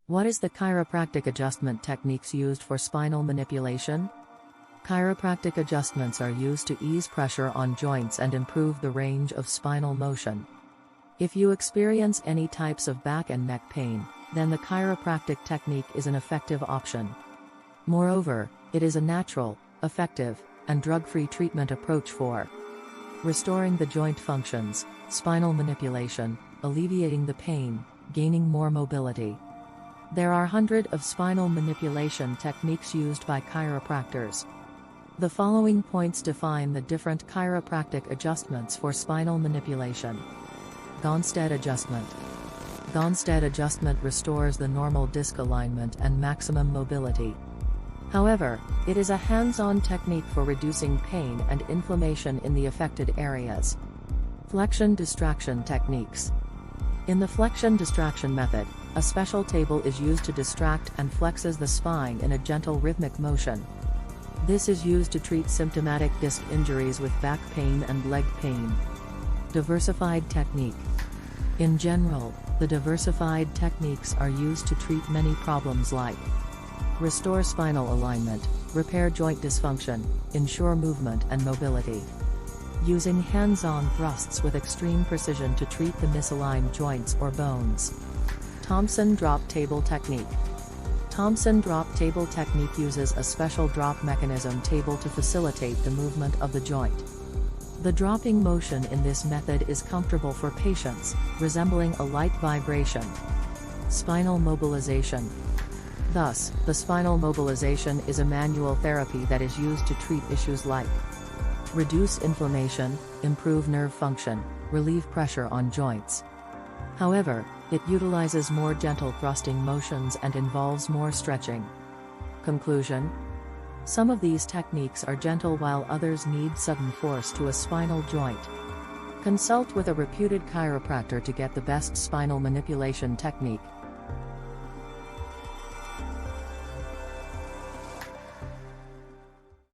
What is the chiropractic adjustment techniques used for spinal manipulation? Chiropractic adjustments are used to ease pressure on joints and improve the range of spinal motion. If you experience any types of back and neck pain, then the chiropractic technique is an effective option. Moreover, it is a natural, effective, and drug-free treatment approach for restoring the joint functions, spinal manipulation, alleviating the pain, gaining more mobility. There are hundreds of spinal manipulation techniques used by chiropractors. The following points define the different chiropractic adjustments for spinal manipulation. Gonstead Adjustment. Gonstead Adjustment restores the normal disc alignment and maximum mobility. However, it is a hands-on technique for reducing pain and inflammation in the affected areas. Flexion Distraction techniques. In the Flexion Distraction method, a special table is used to distract and flexes the spine in a gentle rhythmic motion. This is used to treat symptomatic disc injuries with back pain and leg pain. Diversified Technique. In general, the diversified techniques are used to treat many problems like restore spinal alignment, repair joint dysfunction, ensure movement and mobility. Using hands-on thrusts with extreme precision to treat the misaligned joints or bones. Thompson Drop Table Technique. Thompson Drop Table Technique uses a special drop mechanism table to facilitate the movement of the joint. The dropping motion in this method is comfortable for patients, resembling a light vibration. Spinal Mobilization. Thus, the spinal mobilization is a manual therapy that is used to treat issues like reduce inflammation, improve nerve function, relieve pressure on joints. However, it utilizes more gentle thrusting motions and involves more stretching. Conclusion: some of these techniques are gentle while others need sudden force to a spinal joint. Consult with a reputed chiropractor to get the best spinal manipulation technique.